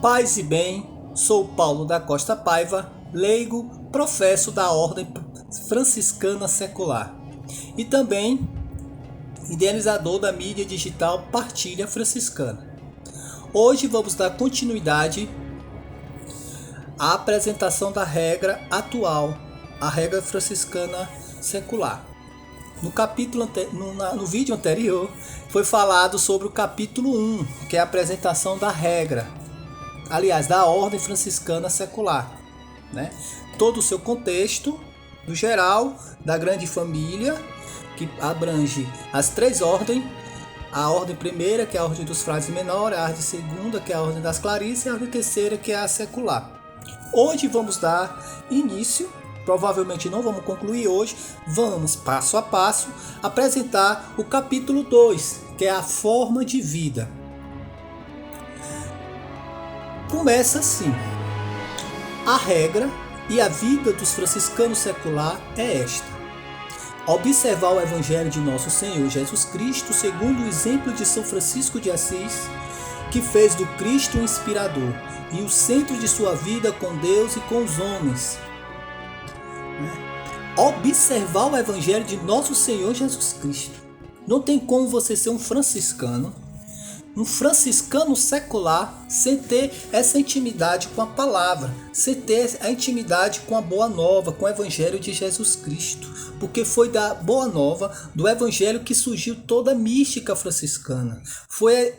Paz e bem, sou Paulo da Costa Paiva, leigo, professo da Ordem Franciscana Secular e também idealizador da mídia digital Partilha Franciscana. Hoje vamos dar continuidade à apresentação da regra atual, a regra franciscana secular. No vídeo anterior foi falado sobre o capítulo 1, que é a apresentação da regra, aliás, da ordem franciscana secular, né? Todo o seu contexto, do geral, da grande família, que abrange as três ordens, a ordem primeira, que é a ordem dos frades menores, a ordem segunda, que é a ordem das clarissas, e a ordem terceira, que é a secular. Hoje vamos dar início, provavelmente não vamos concluir hoje, vamos passo a passo apresentar o capítulo 2, que é a forma de vida. Começa assim: a regra e a vida dos franciscanos secular é esta: observar o Evangelho de nosso Senhor Jesus Cristo segundo o exemplo de São Francisco de Assis, que fez do Cristo o inspirador e o centro de sua vida com Deus e com os homens. Observar o Evangelho de nosso Senhor Jesus Cristo. Não tem como você ser um franciscano secular, sem ter essa intimidade com a palavra, sem ter a intimidade com a boa nova, com o Evangelho de Jesus Cristo. Porque foi da boa nova, do Evangelho, que surgiu toda a mística franciscana. Foi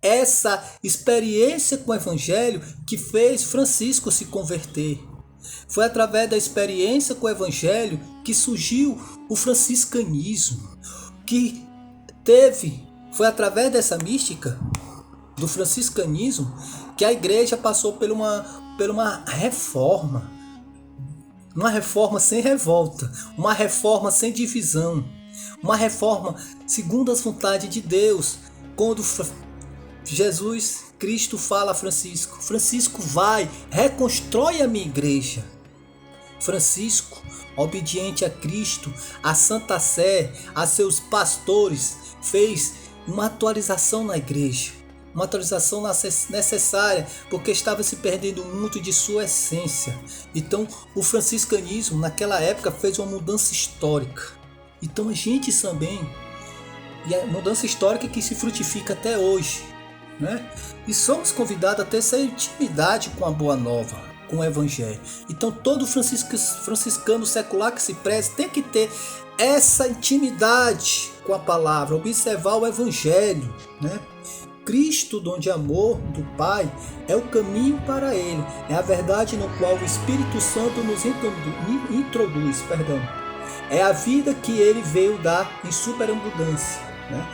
essa experiência com o Evangelho que fez Francisco se converter. Foi através da experiência com o Evangelho que surgiu o franciscanismo, foi através dessa mística do franciscanismo que a igreja passou por uma reforma. Uma reforma sem revolta, uma reforma sem divisão, uma reforma segundo as vontades de Deus. Quando Jesus Cristo fala a Francisco: Francisco, vai, reconstrói a minha igreja. Francisco, obediente a Cristo, a Santa Sé, a seus pastores, fez uma atualização na igreja, uma atualização necessária, porque estava se perdendo muito de sua essência. Então o franciscanismo naquela época fez uma mudança histórica. Então a gente também, e a mudança histórica que se frutifica até hoje, né? E somos convidados a ter essa intimidade com a boa nova, com o Evangelho. Então todo franciscano secular que se preze tem que ter essa intimidade com a palavra, observar o Evangelho, né? Cristo, dom de amor do Pai, é o caminho para Ele, é a verdade no qual o Espírito Santo nos introduz, é a vida que Ele veio dar em superabundância, né?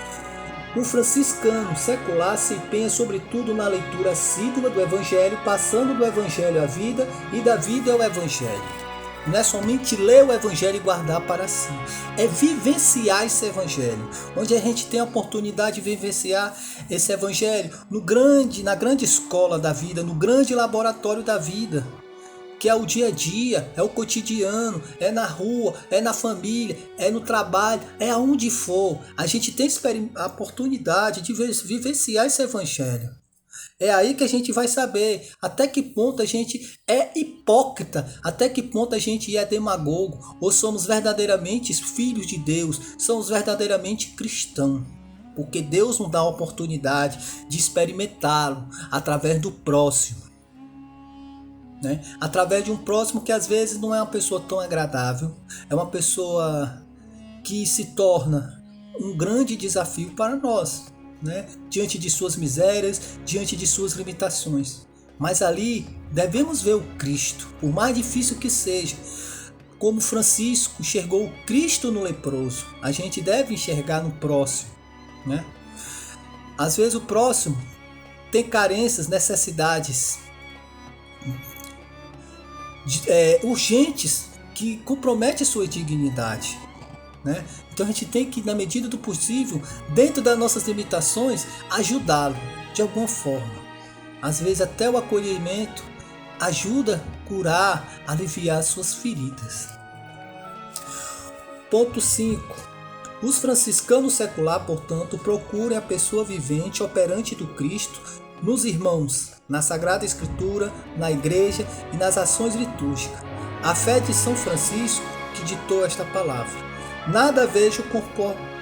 O franciscano secular se empenha sobretudo na leitura assídua do Evangelho, passando do Evangelho à vida e da vida ao Evangelho. Não é somente ler o Evangelho e guardar para si, é vivenciar esse Evangelho, onde a gente tem a oportunidade de vivenciar esse Evangelho na grande escola da vida, no grande laboratório da vida, que é o dia a dia, é o cotidiano, é na rua, é na família, é no trabalho, é aonde for. A gente tem a oportunidade de vivenciar esse Evangelho. É aí que a gente vai saber até que ponto a gente é hipócrita, até que ponto a gente é demagogo, ou somos verdadeiramente filhos de Deus, somos verdadeiramente cristãos. Porque Deus nos dá a oportunidade de experimentá-lo através do próximo, né? Através de um próximo que às vezes não é uma pessoa tão agradável, é uma pessoa que se torna um grande desafio para nós, né? Diante de suas misérias, diante de suas limitações. Mas ali devemos ver o Cristo, por mais difícil que seja. Como Francisco enxergou o Cristo no leproso, a gente deve enxergar no próximo, né? Às vezes o próximo tem carências, necessidades urgentes que comprometem a sua dignidade, né? Então a gente tem que, na medida do possível, dentro das nossas limitações, ajudá-lo de alguma forma. Às vezes até o acolhimento ajuda a curar, aliviar suas feridas. Ponto 5. Os franciscanos seculares, portanto, procurem a pessoa vivente, operante do Cristo, nos irmãos, na Sagrada Escritura, na Igreja e nas ações litúrgicas. A fé de São Francisco que ditou esta palavra. Nada vejo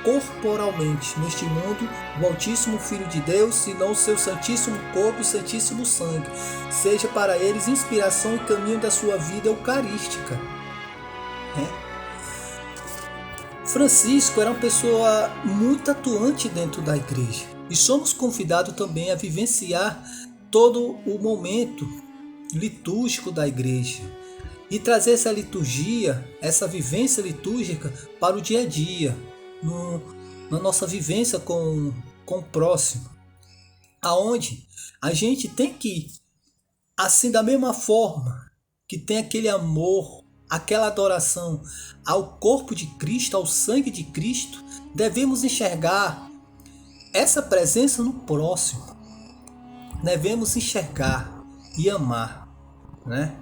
corporalmente neste mundo o Altíssimo Filho de Deus, senão o seu Santíssimo Corpo e Santíssimo Sangue, seja para eles inspiração e caminho da sua vida eucarística. Francisco era uma pessoa muito atuante dentro da igreja e somos convidados também a vivenciar todo o momento litúrgico da igreja e trazer essa liturgia, essa vivência litúrgica para o dia a dia, na nossa vivência com o próximo, aonde a gente tem que, assim da mesma forma que tem aquele amor, aquela adoração ao corpo de Cristo, ao sangue de Cristo, devemos enxergar essa presença no próximo. Devemos enxergar e amar, né?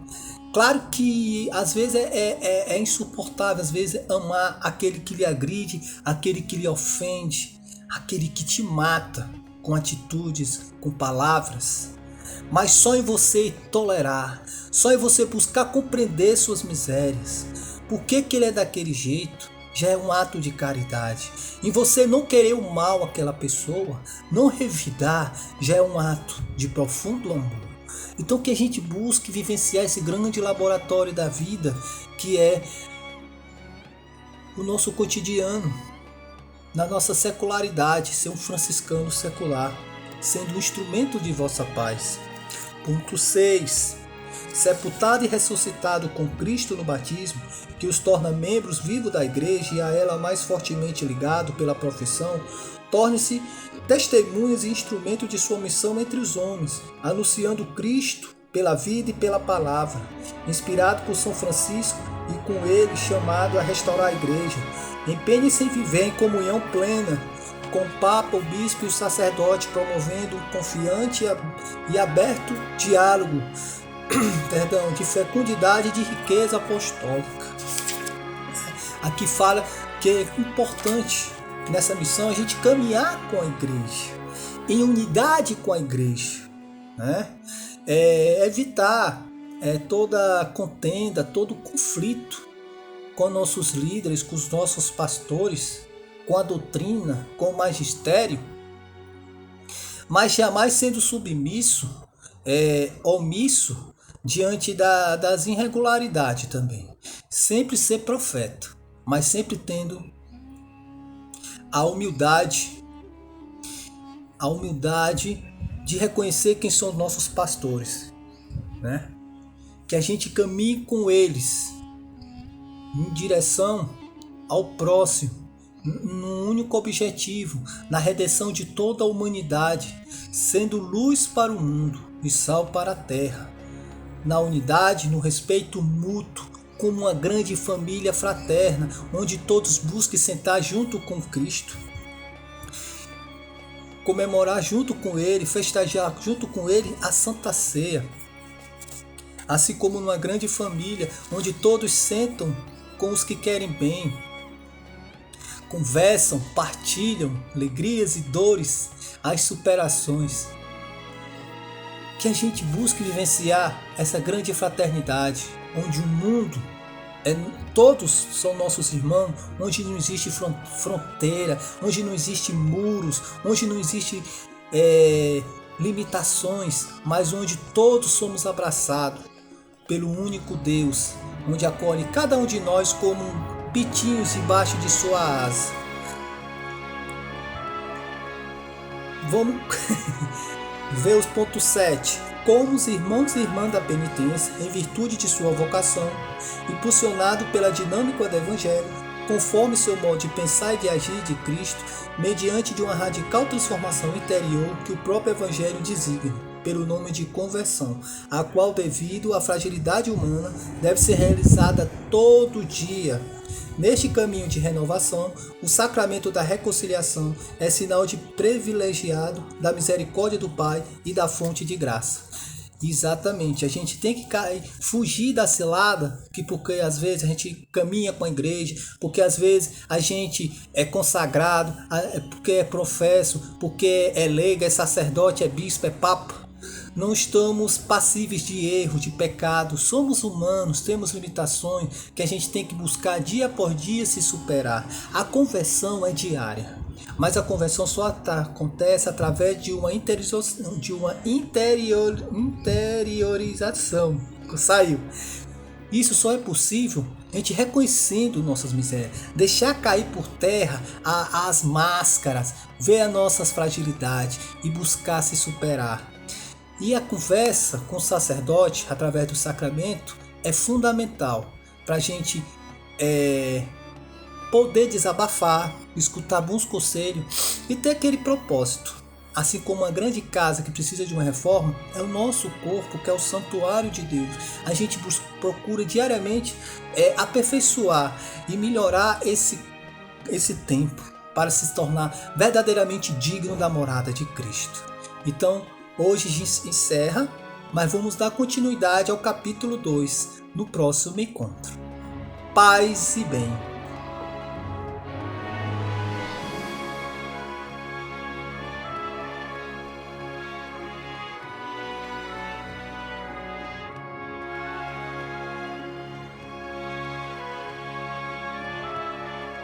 Claro que às vezes é insuportável, às vezes amar aquele que lhe agride, aquele que lhe ofende, aquele que te mata com atitudes, com palavras. Mas só em você tolerar, só em você buscar compreender suas misérias, por que ele é daquele jeito, já é um ato de caridade. Em você não querer o mal àquela pessoa, não revidar, já é um ato de profundo amor. Então que a gente busque vivenciar esse grande laboratório da vida, que é o nosso cotidiano, na nossa secularidade, ser um franciscano secular, sendo um instrumento de vossa paz. Ponto 6. Sepultado e ressuscitado com Cristo no batismo, que os torna membros vivos da igreja e a ela mais fortemente ligado pela profissão, torne-se testemunhas e instrumento de sua missão entre os homens, anunciando Cristo pela vida e pela palavra, inspirado por São Francisco e com ele chamado a restaurar a igreja. Empenhe-se em viver em comunhão plena com o Papa, o Bispo e o sacerdote, promovendo um confiante e aberto diálogo de fecundidade e de riqueza apostólica. Aqui fala que é importante nessa missão a gente caminhar com a igreja, em unidade com a igreja, né? Evitar toda contenda, todo conflito com nossos líderes, com os nossos pastores, com a doutrina, com o magistério, mas jamais sendo submisso, omisso diante das irregularidades também. Sempre ser profeta, mas sempre tendo a humildade de reconhecer quem são os nossos pastores, né? Que a gente caminhe com eles em direção ao próximo, num único objetivo, na redenção de toda a humanidade, sendo luz para o mundo e sal para a terra, na unidade, no respeito mútuo, como uma grande família fraterna, onde todos busquem sentar junto com Cristo, comemorar junto com Ele, festejar junto com Ele a Santa Ceia, assim como numa grande família, onde todos sentam com os que querem bem, conversam, partilham alegrias e dores, as superações. Que a gente busque vivenciar essa grande fraternidade, onde o mundo, todos são nossos irmãos, onde não existe fronteira, onde não existe muros, onde não existe limitações, mas onde todos somos abraçados pelo único Deus, onde acolhe cada um de nós como pitinhos debaixo de sua asa. Vamos ver os pontos 7. Como os irmãos e irmãs da penitência, em virtude de sua vocação, impulsionado pela dinâmica do Evangelho, conforme seu modo de pensar e de agir de Cristo, mediante de uma radical transformação interior que o próprio Evangelho designa, pelo nome de conversão, a qual, devido à fragilidade humana, deve ser realizada todo dia. Neste caminho de renovação, o sacramento da reconciliação é sinal de privilegiado da misericórdia do Pai e da fonte de graça. Exatamente, a gente tem que fugir da cilada, que porque às vezes a gente caminha com a igreja, porque às vezes a gente é consagrado, porque é professo, porque é leigo, é sacerdote, é bispo, é papa. Não estamos passíveis de erro, de pecado, somos humanos, temos limitações que a gente tem que buscar dia por dia se superar. A conversão é diária, mas a conversão só acontece através de uma interiorização. Saiu. Isso só é possível a gente reconhecendo nossas misérias, deixar cair por terra as máscaras, ver as nossas fragilidades e buscar se superar. E a conversa com o sacerdote, através do sacramento, é fundamental para a gente poder desabafar, escutar bons conselhos e ter aquele propósito. Assim como uma grande casa que precisa de uma reforma, é o nosso corpo, que é o santuário de Deus. A gente procura diariamente aperfeiçoar e melhorar esse templo para se tornar verdadeiramente digno da morada de Cristo. Então, hoje encerra, mas vamos dar continuidade ao capítulo 2 no próximo encontro. Paz e bem.